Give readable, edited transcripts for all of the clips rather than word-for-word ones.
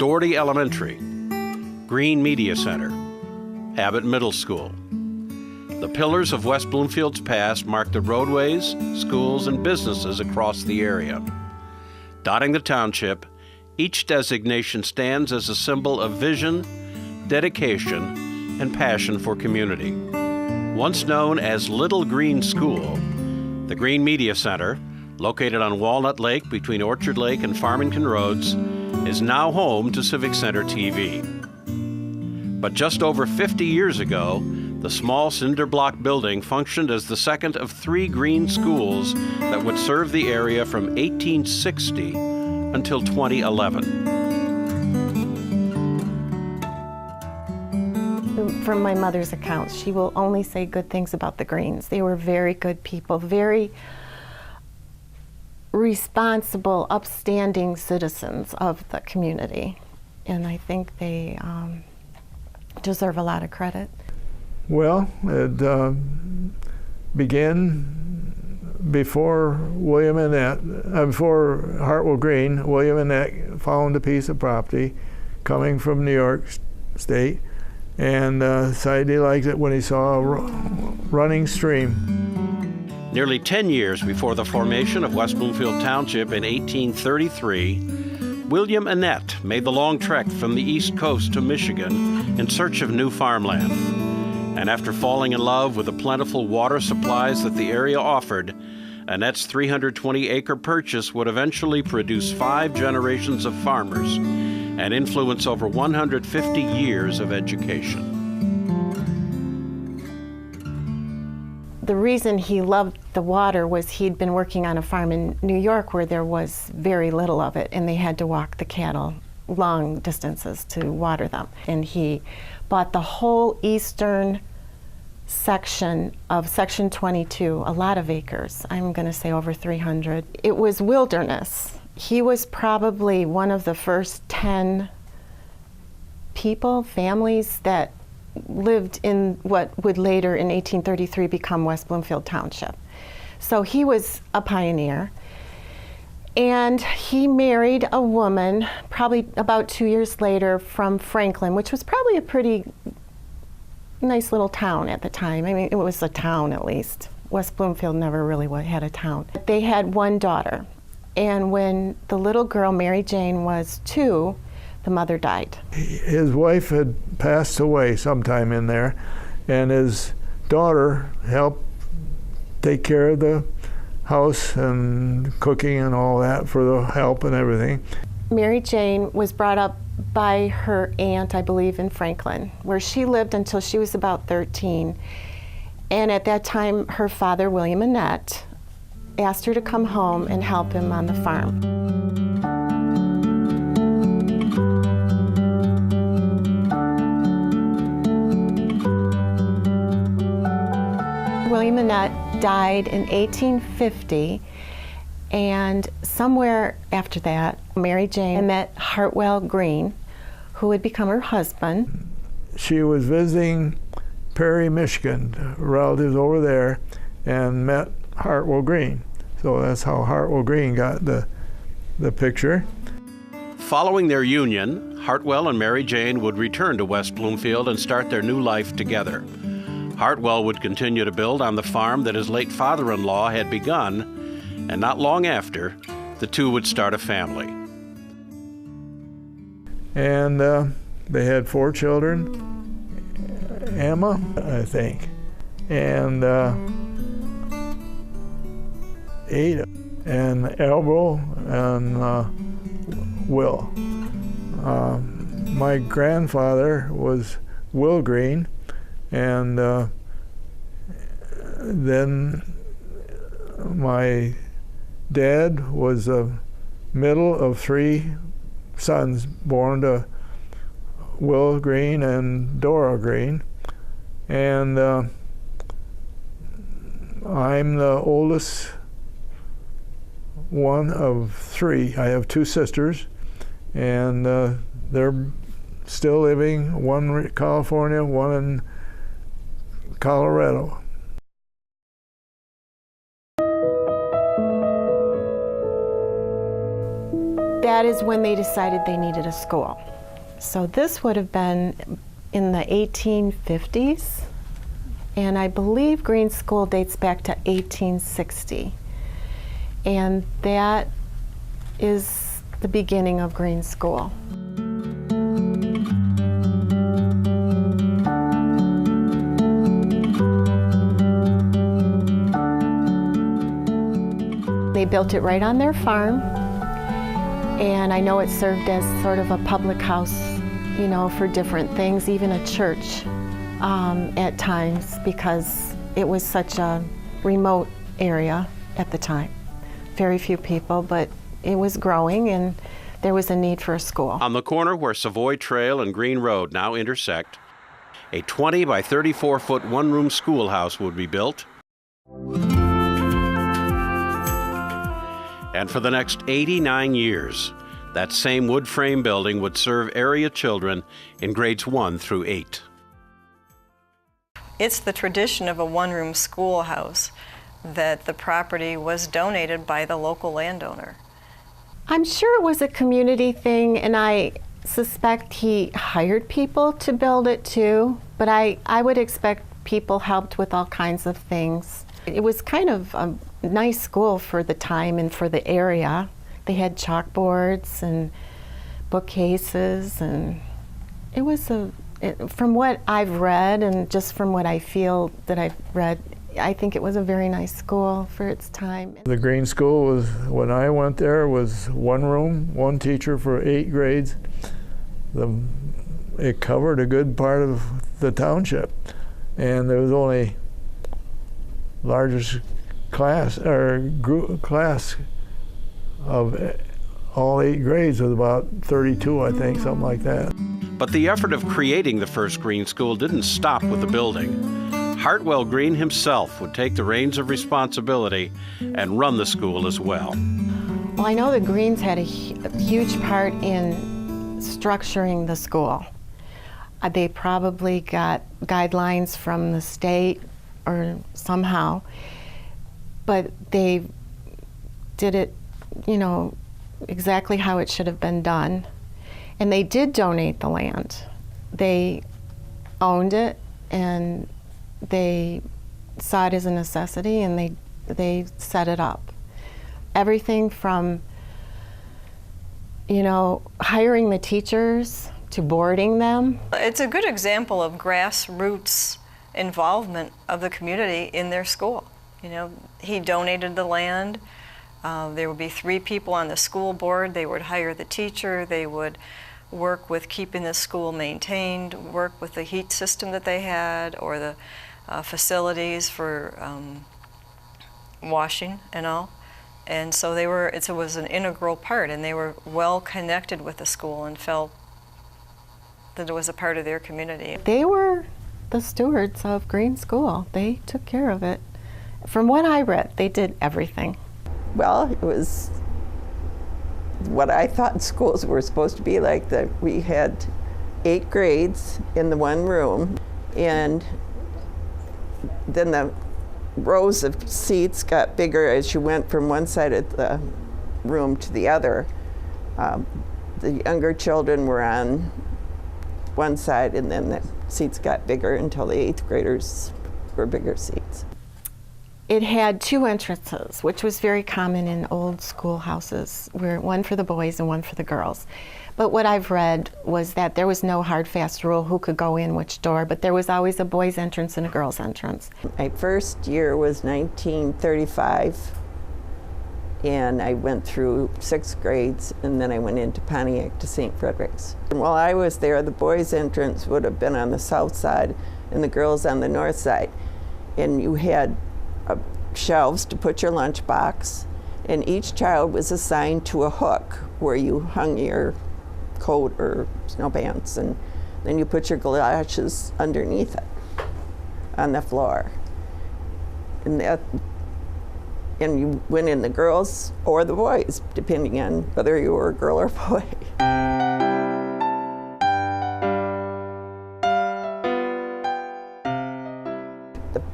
Doherty Elementary, Green Media Center, Abbott Middle School. The pillars of West Bloomfield's past mark the roadways, schools, and businesses across the area. Dotting the township, each designation stands as a symbol of vision, dedication, and passion for community. Once known as Little Green School, the Green Media Center, located on Walnut Lake between Orchard Lake and Farmington Roads, is now home to Civic Center TV. But just over 50 years ago, the small cinder block building functioned as the second of 3 green schools that would serve the area from 1860 until 2011. From my mother's accounts, she will only say good things about the Greens. They were very good people, very responsible, upstanding citizens of the community. And I think they deserve a lot of credit. Well, it began before before Hartwell Green. William Annette found a piece of property coming from New York State, and decided he liked it when he saw a running stream. Nearly 10 years before the formation of West Bloomfield Township in 1833, William Annette made the long trek from the East Coast to Michigan in search of new farmland. And after falling in love with the plentiful water supplies that the area offered, Annette's 320-acre purchase would eventually produce 5 generations of farmers and influence over 150 years of education. The reason he loved the water was he'd been working on a farm in New York where there was very little of it, and they had to walk the cattle long distances to water them. And he bought the whole eastern section of Section 22, a lot of acres. I'm going to say over 300. It was wilderness. He was probably one of the first 10 families that lived in what would later in 1833 become West Bloomfield Township. So he was a pioneer. And he married a woman probably about 2 years later from Franklin, which was probably a pretty nice little town at the time. I mean, it was a town at least. West Bloomfield never really had a town. They had one daughter. And when the little girl, Mary Jane, was 2, the mother died. His wife had passed away sometime in there, and his daughter helped take care of the house and cooking and all that for the help and everything. Mary Jane was brought up by her aunt, I believe, in Franklin, where she lived until she was about 13. And at that time, her father, William Annette, asked her to come home and help him on the farm. William Annette died in 1850, and somewhere after that, Mary Jane met Hartwell Green, who would become her husband. She was visiting Perry, Michigan, relatives over there, and met Hartwell Green. So that's how Hartwell Green got the picture. Following their union, Hartwell and Mary Jane would return to West Bloomfield and start their new life together. Hartwell would continue to build on the farm that his late father-in-law had begun, and not long after, the two would start a family. And they had 4 children, Emma, I think, and Ada, and Elbo, and Will. My grandfather was Will Green, and then my dad was the middle of 3 sons born to Will Green and Dora Green, and I'm the oldest one of 3. I have 2 sisters, and they're still living, one in California, one in Colorado. That is when they decided they needed a school. So this would have been in the 1850s, and I believe Green School dates back to 1860. And that is the beginning of Green School. They built it right on their farm, and I know it served as sort of a public house, you know, for different things, even a church at times, because it was such a remote area at the time. Very few people, but it was growing and there was a need for a school. On the corner where Savoy Trail and Green Road now intersect, a 20 by 34-foot one-room schoolhouse would be built. And for the next 89 years, that same wood frame building would serve area children in grades 1 through 8. It's the tradition of a one-room schoolhouse that the property was donated by the local landowner. I'm sure it was a community thing, and I suspect he hired people to build it too, but I would expect people helped with all kinds of things. It was kind of a nice school for the time and for the area. They had chalkboards and bookcases, and it was from what I've read and just from what I feel that I've read, I think it was a very nice school for its time. The Green School was, when I went there, was one room, one teacher for 8 grades. It covered a good part of the township, and there was only largest class of all 8 grades was about 32, I think, something like that. But the effort of creating the first Green School didn't stop with the building. Hartwell Green himself would take the reins of responsibility and run the school as well. Well, I know the Greens had a huge part in structuring the school. They probably got guidelines from the state or somehow, but they did it, you know, exactly how it should have been done. And they did donate the land. They owned it, and they saw it as a necessity, and they set it up. Everything from, you know, hiring the teachers to boarding them. It's a good example of grassroots involvement of the community in their school. You know, he donated the land. There would be 3 people on the school board. They would hire the teacher. They would work with keeping the school maintained, work with the heat system that they had, or the facilities for washing and all. And so it was an integral part, and they were well connected with the school and felt that it was a part of their community. They were the stewards of Green School. They took care of it. From what I read, they did everything. Well, it was what I thought schools were supposed to be like. That we had 8 grades in the one room, and then the rows of seats got bigger as you went from one side of the room to the other. The younger children were on one side, and then the seats got bigger until the 8th graders were bigger seats. It had 2 entrances, which was very common in old schoolhouses, where one for the boys and one for the girls. But what I've read was that there was no hard, fast rule who could go in which door, but there was always a boys' entrance and a girls' entrance. My first year was 1935, and I went through 6 grades, and then I went into Pontiac to St. Frederick's. And while I was there, the boys' entrance would have been on the south side and the girls on the north side. And you had shelves to put your lunchbox, and each child was assigned to a hook where you hung your coat or snow pants, and then you put your galoshes underneath it on the floor. And you went in the girls or the boys, depending on whether you were a girl or boy.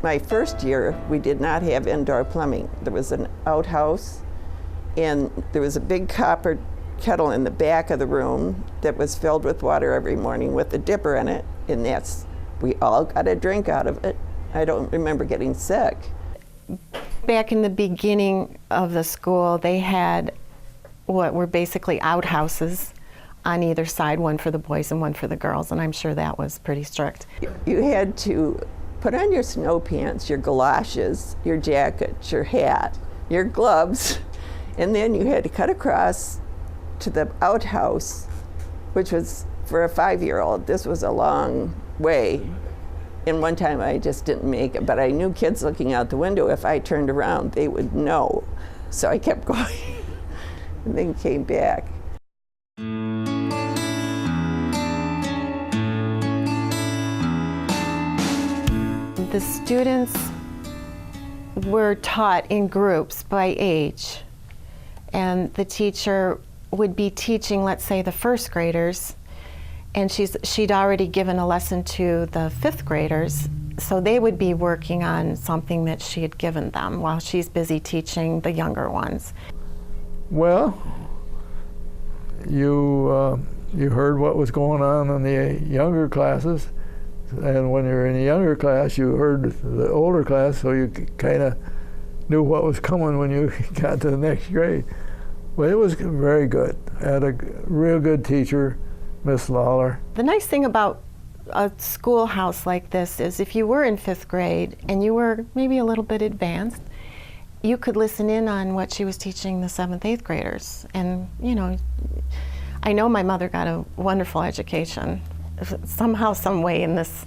My first year, we did not have indoor plumbing. There was an outhouse, and there was a big copper kettle in the back of the room that was filled with water every morning with a dipper in it, and we all got a drink out of it. I don't remember getting sick. Back in the beginning of the school, they had what were basically outhouses on either side, one for the boys and one for the girls, and I'm sure that was pretty strict. You had to put on your snow pants, your galoshes, your jacket, your hat, your gloves, and then you had to cut across to the outhouse, which was, for a 5-year-old, this was a long way. And one time I just didn't make it, but I knew kids looking out the window, if I turned around, they would know. So I kept going and then came back. The students were taught in groups by age, and the teacher would be teaching, let's say, the first graders, and she'd already given a lesson to the 5th graders, so they would be working on something that she had given them while she's busy teaching the younger ones. Well, you heard what was going on in the younger classes, and when you were in the younger class, you heard the older class, so you kind of knew what was coming when you got to the next grade. Well, it was very good. I had a real good teacher, Miss Lawler. The nice thing about a schoolhouse like this is if you were in 5th grade and you were maybe a little bit advanced, you could listen in on what she was teaching the 7th, 8th graders. And, you know, I know my mother got a wonderful education somehow, some way in this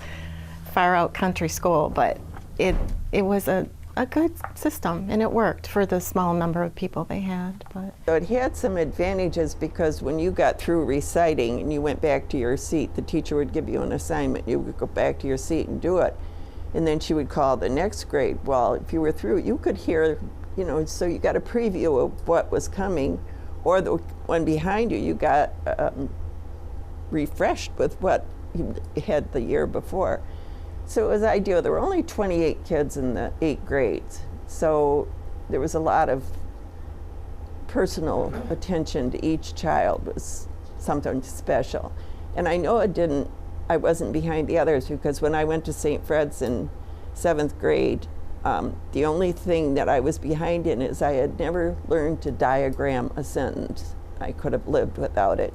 far out country school, but it was a good system, and it worked for the small number of people they had. But So it had some advantages because when you got through reciting and you went back to your seat, the teacher would give you an assignment. You would go back to your seat and do it. And then she would call the next grade. Well, if you were through, you could hear, you know, so you got a preview of what was coming, or the one behind you, you got refreshed with what you had the year before. So it was ideal. There were only 28 kids in the 8 grades, so there was a lot of personal attention to each child. It was something special. And I know I wasn't behind the others, because when I went to St. Fred's in 7th grade, the only thing that I was behind in is I had never learned to diagram a sentence. I could have lived without it.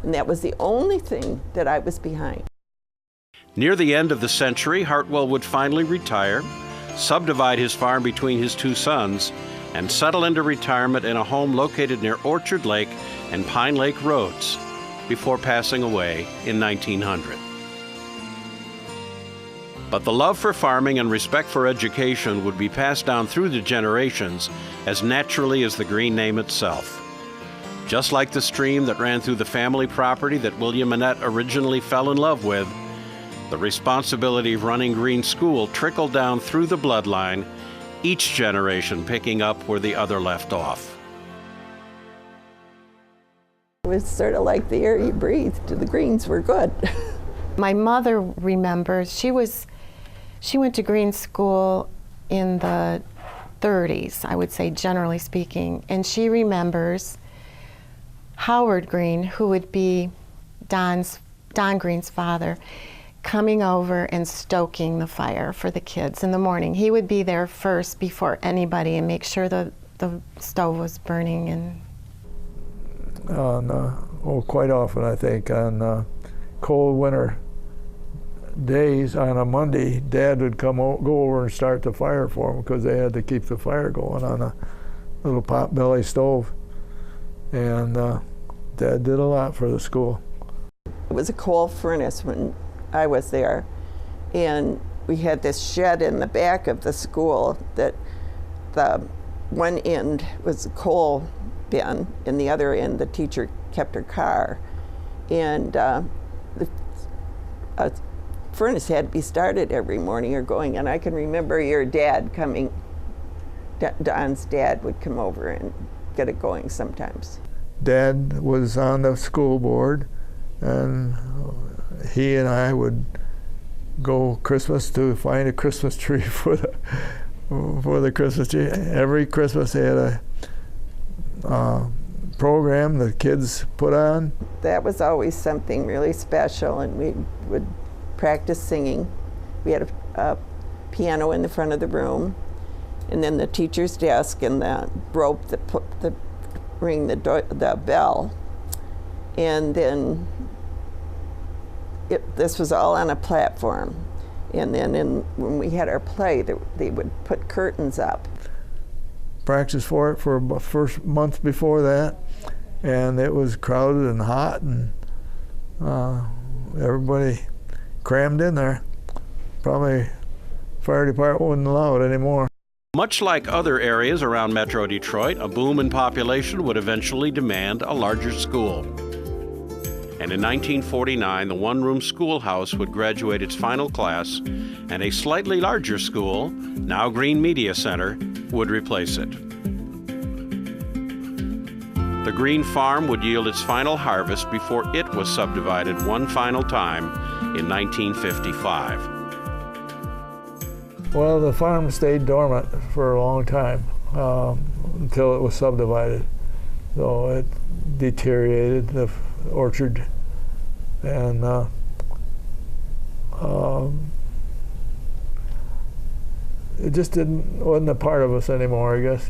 And that was the only thing that I was behind. Near the end of the century, Hartwell would finally retire, subdivide his farm between his 2 sons, and settle into retirement in a home located near Orchard Lake and Pine Lake Roads before passing away in 1900. But the love for farming and respect for education would be passed down through the generations as naturally as the Green name itself. Just like the stream that ran through the family property that William and Annette originally fell in love with, the responsibility of running Green School trickled down through the bloodline, each generation picking up where the other left off. It was sort of like the air you breathed. The Greens were good. my mother remembers, she went to Green School in the 30s, I would say, generally speaking, and she remembers Howard Green, who would be Don Green's father, coming over and stoking the fire for the kids in the morning. He would be there first before anybody and make sure the stove was burning. And quite often, I think, on cold winter days on a Monday, Dad would go over and start the fire for them, because they had to keep the fire going on a little pot-belly stove. And Dad did a lot for the school. It was a coal furnace when I was there, and we had this shed in the back of the school that the one end was a coal bin, and the other end the teacher kept her car. And the furnace had to be started every morning or going, and I can remember your dad coming, Don's dad would come over and get it going sometimes. Dad was on the school board, and he and I would go Christmas to find a Christmas tree for the Christmas tree. Every Christmas they had a program the kids put on. That was always something really special, and we would practice singing. We had a piano in the front of the room, and then the teacher's desk and the rope that ring the bell. And then this was all on a platform. And then when we had our play, they would put curtains up. Practice for it for the first month before that, and it was crowded and hot, and everybody crammed in there. Probably fire department wouldn't allow it anymore. Much like other areas around Metro Detroit, a boom in population would eventually demand a larger school. And in 1949, the one-room schoolhouse would graduate its final class, and a slightly larger school, now Green Media Center, would replace it. The Green Farm would yield its final harvest before it was subdivided one final time in 1955. Well, the farm stayed dormant for a long time until it was subdivided. So it deteriorated, the orchard, and it just wasn't a part of us anymore, I guess.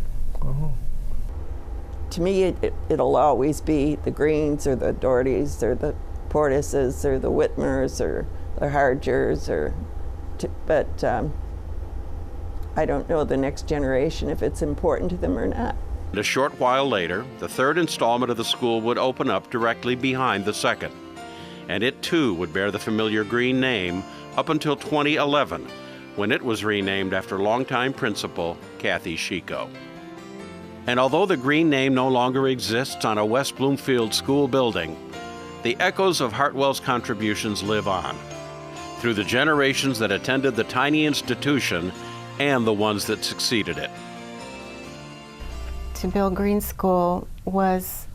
To me, it'll always be the Greens or the Dohertys or the Portises or the Whitmers or the Hargers, but I don't know the next generation if it's important to them or not. A short while later, the third installment of the school would open up directly behind the second, and it too would bear the familiar Green name up until 2011, when it was renamed after longtime principal Kathy Chico. And although the Green name no longer exists on a West Bloomfield school building, the echoes of Hartwell's contributions live on, through the generations that attended the tiny institution and the ones that succeeded it. To build Green School was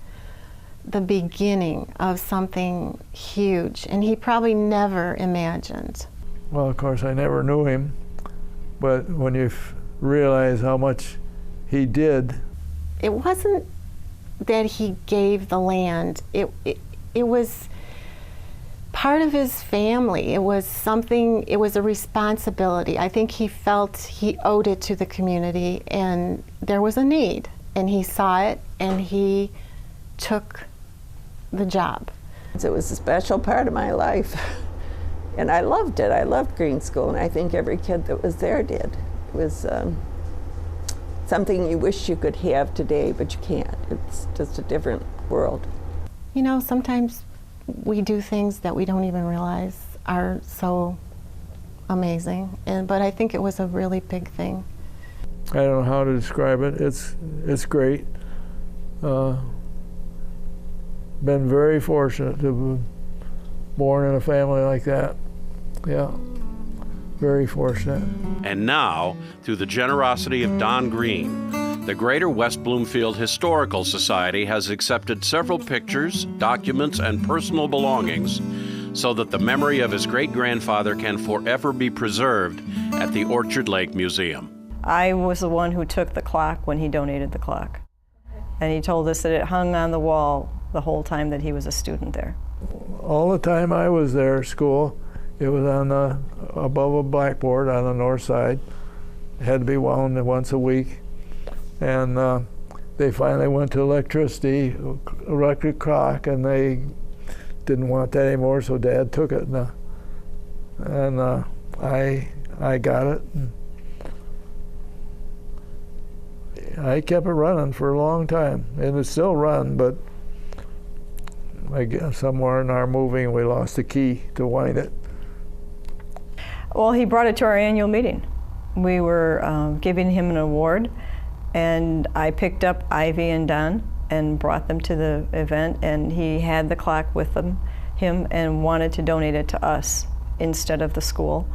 the beginning of something huge, and he probably never imagined. Well, of course, I never knew him, but when you realize how much he did. It wasn't that he gave the land, it was part of his family. It was something, it was a responsibility. I think he felt he owed it to the community, and there was a need, and he saw it, and he took the job. It was a special part of my life, and I loved it. I loved Green School, and I think every kid that was there did. It was something you wish you could have today, but you can't. It's just a different world. You know, sometimes we do things that we don't even realize are so amazing, but I think it was a really big thing. I don't know how to describe it. It's great. Been very fortunate to be born in a family like that. Yeah, very fortunate. And now, through the generosity of Don Green, the Greater West Bloomfield Historical Society has accepted several pictures, documents, and personal belongings so that the memory of his great-grandfather can forever be preserved at the Orchard Lake Museum. I was the one who took the clock when he donated the clock. And he told us that it hung on the wall the whole time that he was a student there. All the time I was there at school, it was on above a blackboard on the north side. It had to be wound once a week. And they finally went to electric clock, and they didn't want that anymore, so Dad took it. And I got it. And I kept it running for a long time, and it's still run, but I guess somewhere in our moving we lost the key to wind it. Well, he brought it to our annual meeting. We were giving him an award, and I picked up Ivy and Don and brought them to the event, and he had the clock with him and wanted to donate it to us instead of the school.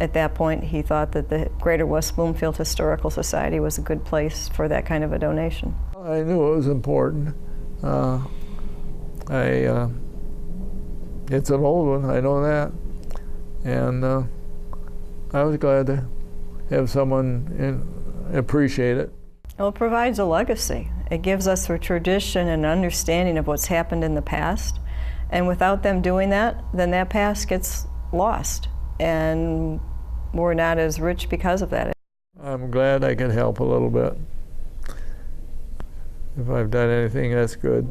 At that point, he thought that the Greater West Bloomfield Historical Society was a good place for that kind of a donation. I knew it was important. It's an old one, I know that. And I was glad to have someone appreciate it. Well, it provides a legacy. It gives us a tradition and understanding of what's happened in the past. And without them doing that, then that past gets lost. And we're not as rich because of that. I'm glad I can help a little bit. If I've done anything, that's good.